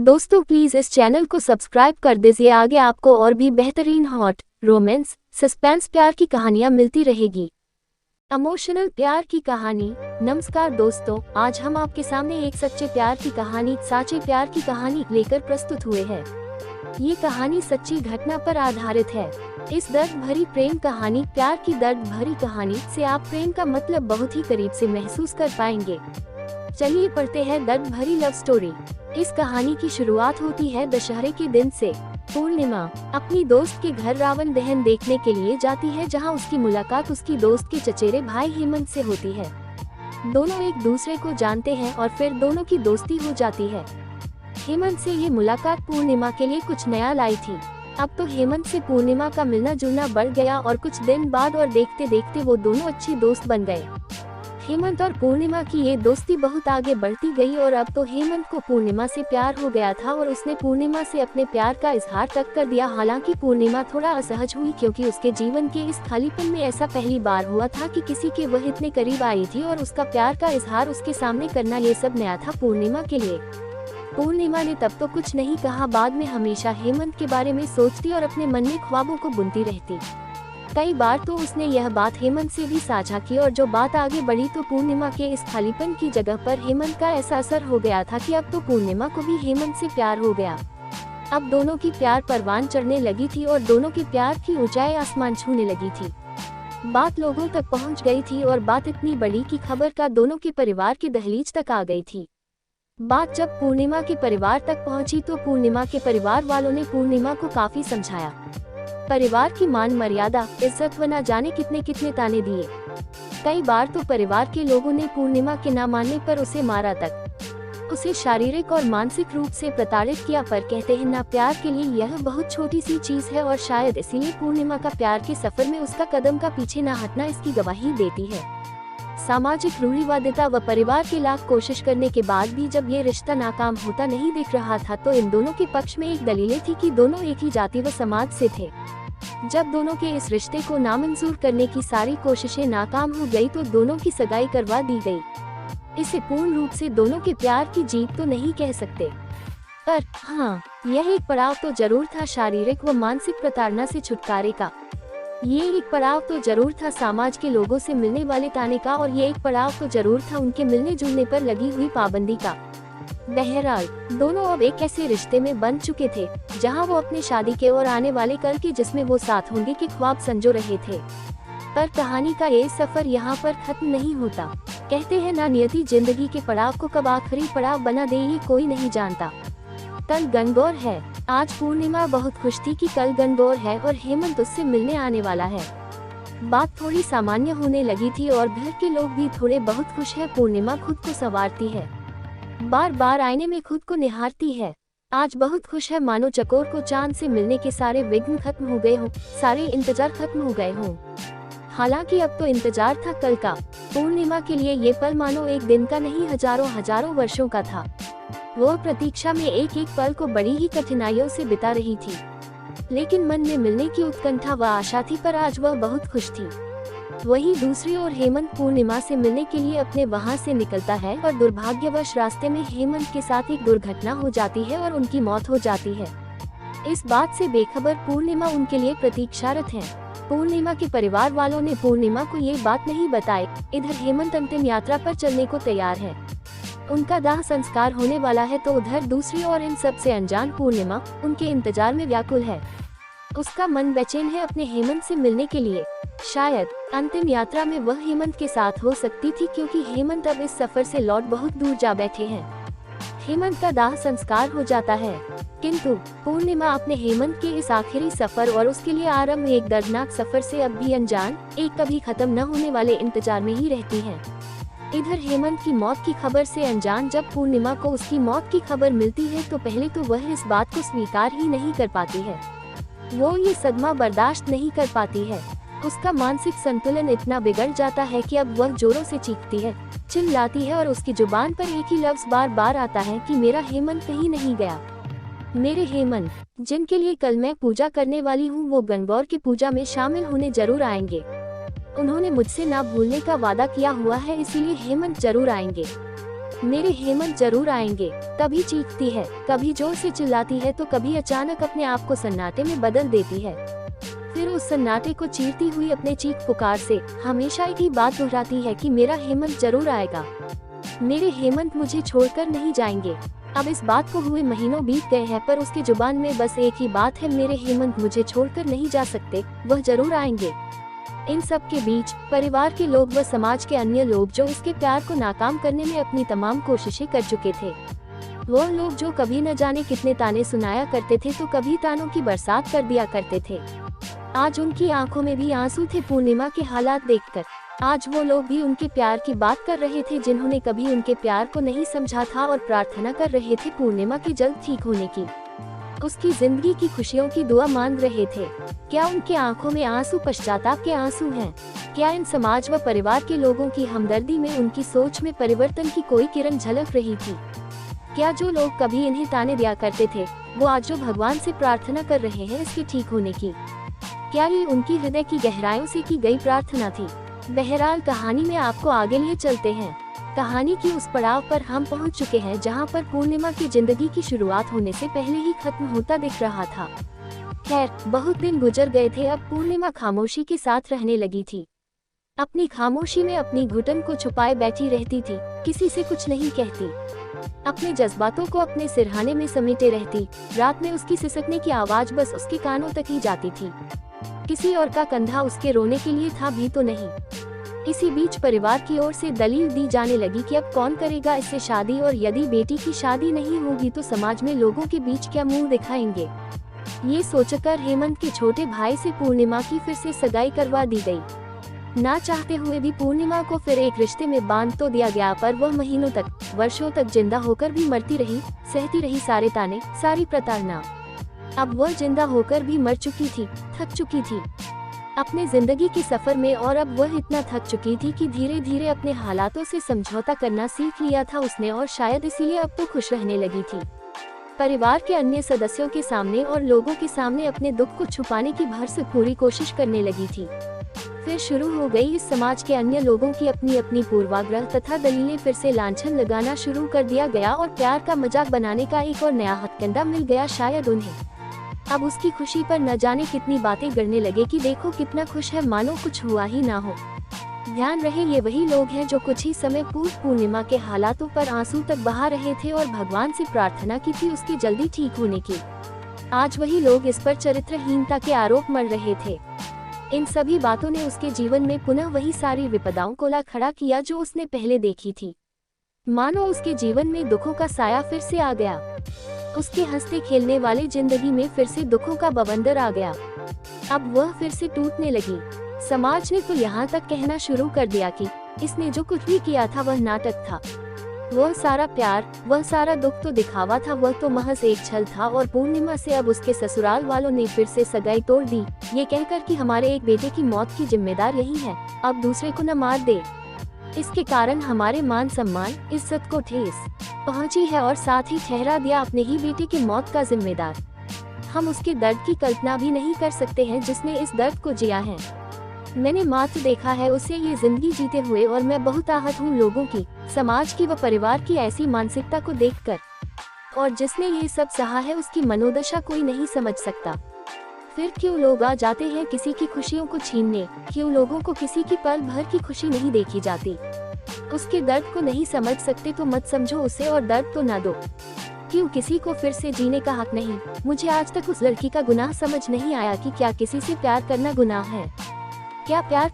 दोस्तों प्लीज इस चैनल को सब्सक्राइब कर दीजिए। आगे आपको और भी बेहतरीन हॉट रोमांस सस्पेंस प्यार की कहानियां मिलती रहेगी। इमोशनल प्यार की कहानी। नमस्कार दोस्तों, आज हम आपके सामने एक सच्चे प्यार की कहानी, साचे प्यार की कहानी लेकर प्रस्तुत हुए हैं। ये कहानी सच्ची घटना पर आधारित है। इस दर्द भरी प्रेम कहानी, प्यार की दर्द भरी कहानी से आप प्रेम का मतलब बहुत ही करीब से महसूस कर पाएंगे। चलिए पढ़ते हैं दर्द भरी लव स्टोरी। इस कहानी की शुरुआत होती है दशहरे के दिन से। पूर्णिमा अपनी दोस्त के घर रावण दहन देखने के लिए जाती है, जहां उसकी मुलाकात उसकी दोस्त के चचेरे भाई हेमंत से होती है। दोनों एक दूसरे को जानते हैं और फिर दोनों की दोस्ती हो जाती है। हेमंत से ये मुलाकात पूर्णिमा के लिए कुछ नया लाई थी। अब तो हेमंत से पूर्णिमा का मिलना जुलना बढ़ गया और कुछ दिन बाद और देखते देखते वो दोनों अच्छी दोस्त बन गए। हेमंत और पूर्णिमा की ये दोस्ती बहुत आगे बढ़ती गई और अब तो हेमंत को पूर्णिमा से प्यार हो गया था और उसने पूर्णिमा से अपने प्यार का इजहार तक कर दिया। हालांकि पूर्णिमा थोड़ा असहज हुई, क्योंकि उसके जीवन के इस खालीपन में ऐसा पहली बार हुआ था कि किसी के वह इतने करीब आई थी और उसका प्यार का इजहार उसके सामने करना, ये सब नया था पूर्णिमा के लिए। पूर्णिमा ने तब तो कुछ नहीं कहा, बाद में हमेशा हेमंत के बारे में सोचती और अपने मन में ख्वाबों को बुनती रहती। कई बार तो उसने यह बात हेमंत से भी साझा की और जो बात आगे बढ़ी तो पूर्णिमा के इस खालीपन की जगह पर हेमंत का ऐसा असर हो गया था कि अब तो पूर्णिमा को भी हेमंत से प्यार हो गया। अब दोनों की प्यार परवान चढ़ने लगी थी और दोनों के प्यार की ऊंचाई आसमान छूने लगी थी। बात लोगों तक पहुंच गई थी और बात इतनी बड़ी कि खबर का दोनों के परिवार के दहलीज तक आ गई थी। बात जब पूर्णिमा के परिवार तक पहुंची तो पूर्णिमा के परिवार वालों ने पूर्णिमा को काफी समझाया। परिवार की मान मर्यादा, इज्जत व न जाने कितने कितने ताने दिए। कई बार तो परिवार के लोगों ने पूर्णिमा के न मानने पर उसे मारा तक, उसे शारीरिक और मानसिक रूप से प्रताड़ित किया। पर कहते हैं ना, प्यार के लिए यह बहुत छोटी सी चीज है और शायद इसीलिए पूर्णिमा का प्यार के सफर में उसका कदम का पीछे न हटना इसकी गवाही देती है। सामाजिक रूढ़िवादिता व परिवार के लाख कोशिश करने के बाद भी जब ये रिश्ता नाकाम होता नहीं दिख रहा था तो इन दोनों के पक्ष में एक दलीलें थी कि दोनों एक ही जाति व समाज से थे। जब दोनों के इस रिश्ते को नामंजूर करने की सारी कोशिशें नाकाम हो गई तो दोनों की सगाई करवा दी गई। इसे पूर्ण रूप से दोनों के प्यार की जीत तो नहीं कह सकते, पर हाँ, यह एक पड़ाव तो जरूर था शारीरिक व मानसिक प्रताड़ना से छुटकारे का। ये एक पड़ाव तो जरूर था समाज के लोगों से मिलने वाले ताने का, और ये एक पड़ाव तो जरूर था उनके मिलने जुलने पर लगी हुई पाबंदी का। बहरहाल दोनों अब एक ऐसे रिश्ते में बंध चुके थे जहां वो अपने शादी के और आने वाले कल के जिसमें वो साथ होंगे के ख्वाब संजो रहे थे। पर कहानी का ये सफर यहाँ पर खत्म नहीं होता। कहते हैं ना, नियति जिंदगी के पड़ाव को कब आखिरी पड़ाव बना दे ये कोई नहीं जानता। कल गणगौर है। आज पूर्णिमा बहुत खुश थी कि कल गणगौर है और हेमंत उससे मिलने आने वाला है। बात थोड़ी सामान्य होने लगी थी और घर के लोग भी थोड़े बहुत खुश है। पूर्णिमा खुद को संवारती है, बार बार आईने में खुद को निहारती है। आज बहुत खुश है, मानो चकोर को चांद से मिलने के सारे विघ्न खत्म हो गए हों, सारे इंतजार खत्म हो गए हों। हालांकि अब तो इंतजार था कल का। पूर्णिमा के लिए ये पल मानो एक दिन का नहीं, हजारों हजारों वर्षों का था। वो प्रतीक्षा में एक एक पल को बड़ी ही कठिनाइयों से बिता रही थी, लेकिन मन में मिलने की उत्कंठा व आशा थी, पर आज वह बहुत खुश थी। वहीं दूसरी ओर हेमंत पूर्णिमा से मिलने के लिए अपने वहां से निकलता है और दुर्भाग्यवश रास्ते में हेमंत के साथ एक दुर्घटना हो जाती है और उनकी मौत हो जाती है। इस बात से बेखबर पूर्णिमा उनके लिए प्रतीक्षारत है। पूर्णिमा के परिवार वालों ने पूर्णिमा को ये बात नहीं बताई। इधर हेमंत अंतिम यात्रा पर चलने को तैयार है, उनका दाह संस्कार होने वाला है, तो उधर दूसरी ओर इन सब से अनजान पूर्णिमा उनके इंतजार में व्याकुल है। उसका मन बेचैन है अपने हेमंत से मिलने के लिए। शायद अंतिम यात्रा में वह हेमंत के साथ हो सकती थी, क्योंकि हेमंत अब इस सफर से लौट बहुत दूर जा बैठे हैं। हेमंत का दाह संस्कार हो जाता है, किंतु पूर्णिमा अपने हेमंत के इस आखिरी सफर और उसके लिए आरंभ एक दर्दनाक सफर से अब भी अनजान, एक कभी खत्म न होने वाले इंतजार में ही रहती है। इधर हेमंत की मौत की खबर से अनजान जब पूर्णिमा को उसकी मौत की खबर मिलती है तो पहले तो वह इस बात को स्वीकार ही नहीं कर पाती है। वो ये सदमा बर्दाश्त नहीं कर पाती है। उसका मानसिक संतुलन इतना बिगड़ जाता है कि अब वह जोरों से चीखती है, चिल्लाती है और उसकी जुबान पर एक ही लफ्ज बार बार आता है कि मेरा हेमंत कहीं नहीं गया। मेरे हेमंत, जिनके लिए कल मैं पूजा करने वाली हूँ, वो गणगौर की पूजा में शामिल होने जरूर आएंगे। उन्होंने मुझसे ना भूलने का वादा किया हुआ है, इसीलिए हेमंत जरूर आएंगे। मेरे हेमंत जरूर आएंगे। तभी चीखती है, कभी जोर से चिल्लाती है तो कभी अचानक अपने आप को सन्नाटे में बदल देती है। फिर उस सन्नाटे को चीरती हुई अपने चीख पुकार से हमेशा एक ही बात दोहराती है कि मेरा हेमंत जरूर आएगा, मेरे हेमंत मुझे छोड़कर नहीं जाएंगे। अब इस बात को हुए महीनों बीत गए हैं, पर उसके जुबान में बस एक ही बात है, मेरे हेमंत मुझे छोड़कर नहीं जा सकते, वह जरूर आएंगे। इन सब के बीच परिवार के लोग व समाज के अन्य लोग जो इसके प्यार को नाकाम करने में अपनी तमाम कोशिशें कर चुके थे, वो लोग जो कभी न जाने कितने ताने सुनाया करते थे तो कभी तानों की बरसात कर दिया करते थे, आज उनकी आंखों में भी आंसू थे पूर्णिमा के हालात देखकर। आज वो लोग भी उनके प्यार की बात कर रहे थे जिन्होंने कभी उनके प्यार को नहीं समझा था, और प्रार्थना कर रहे थे पूर्णिमा के जल्द ठीक होने की, उसकी जिंदगी की खुशियों की दुआ मांग रहे थे। क्या उनके आंखों में आंसू पश्चाताप के आंसू हैं? क्या इन समाज व परिवार के लोगों की हमदर्दी में, उनकी सोच में परिवर्तन की कोई किरण झलक रही थी? क्या जो लोग कभी इन्हें ताने दिया करते थे, वो आज जो भगवान से प्रार्थना कर रहे हैं इसके ठीक होने की, क्या ये उनकी हृदय की गहराइयों से की गई प्रार्थना थी? बहरहाल कहानी में आपको आगे लिए चलते हैं। कहानी की उस पड़ाव पर हम पहुंच चुके हैं जहां पर पूर्णिमा की जिंदगी की शुरुआत होने से पहले ही खत्म होता दिख रहा था। खैर, बहुत दिन गुजर गए थे, अब पूर्णिमा खामोशी के साथ रहने लगी थी। अपनी खामोशी में अपनी घुटन को छुपाए बैठी रहती थी, किसी से कुछ नहीं कहती, अपने जज्बातों को अपने सिरहाने में समेटे रहती। रात में उसकी सिसकने की आवाज बस उसके कानों तक ही जाती थी, किसी और का कंधा उसके रोने के लिए था भी तो नहीं। इसी बीच परिवार की ओर से दलील दी जाने लगी कि अब कौन करेगा इससे शादी, और यदि बेटी की शादी नहीं होगी तो समाज में लोगों के बीच क्या मुंह दिखाएंगे। ये सोचकर हेमंत के छोटे भाई से पूर्णिमा की फिर से सगाई करवा दी गई। ना चाहते हुए भी पूर्णिमा को फिर एक रिश्ते में बांध तो दिया गया, पर वह महीनों तक, वर्षों तक जिंदा होकर भी मरती रही, सहती रही सारे ताने, सारी प्रताड़ना। अब वह जिंदा होकर भी मर चुकी थी, थक चुकी थी अपने जिंदगी के सफर में, और अब वह इतना थक चुकी थी कि धीरे धीरे अपने हालातों से समझौता करना सीख लिया था उसने, और शायद इसीलिए अब तो खुश रहने लगी थी। परिवार के अन्य सदस्यों के सामने और लोगों के सामने अपने दुख को छुपाने की भरसक पूरी कोशिश करने लगी थी। फिर शुरू हो गई इस समाज के अन्य लोगों की अपनी अपनी पूर्वाग्रह तथा दलीलें, फिर से लांछन लगाना शुरू कर दिया गया, और प्यार का मजाक बनाने का एक और नया हथकंडा मिल गया शायद उन्हें। अब उसकी खुशी पर न जाने कितनी बातें गढ़ने लगे कि देखो कितना खुश है, मानो कुछ हुआ ही ना हो। ध्यान रहे, ये वही लोग हैं जो कुछ ही समय पूर्व पूर्णिमा के हालातों पर आंसू तक बहा रहे थे और भगवान से प्रार्थना की थी उसके जल्दी ठीक होने की। आज वही लोग इस पर चरित्रहीनता के आरोप मढ़ रहे थे। इन सभी बातों ने उसके जीवन में पुनः वही सारी विपदाओं को ला खड़ा किया जो उसने पहले देखी थी। मानो उसके जीवन में दुखों का साया फिर से आ गया, उसके हंसते खेलने वाले जिंदगी में फिर से दुखों का बवंडर आ गया। अब वह फिर से टूटने लगी। समाज ने तो यहाँ तक कहना शुरू कर दिया कि इसने जो कुछ भी किया था वह नाटक था, वह सारा प्यार, वह सारा दुख तो दिखावा था, वह तो महज एक छल था। और पूर्णिमा से अब उसके ससुराल वालों ने फिर से सगाई तोड़ दी, ये कहकर कि हमारे एक बेटे की मौत की जिम्मेदार यही है, अब दूसरे को न मार दे, इसके कारण हमारे मान सम्मान, इज्जत को ठेस पहुंची है, और साथ ही ठहरा दिया अपने ही बेटे की मौत का जिम्मेदार। हम उसके दर्द की कल्पना भी नहीं कर सकते हैं जिसने इस दर्द को जिया है। मैंने मात्र देखा है उसे ये जिंदगी जीते हुए, और मैं बहुत आहत हूँ लोगों की, समाज की व परिवार की ऐसी मानसिकता को देखकर। और जिसने ये सब सहा है उसकी मनोदशा कोई नहीं समझ सकता। फिर क्यों लोग आ जाते हैं किसी की खुशियों को छीनने? क्यों लोगों को किसी की पल भर की खुशी नहीं देखी जाती? उसके दर्द को नहीं समझ सकते तो मत समझो उसे और दर्द तो ना दो। क्यों किसी को फिर से जीने का हक नहीं? मुझे आज तक उस लड़की का गुनाह समझ नहीं आया कि क्या किसी से प्यार करना गुनाह है? क्या प्यार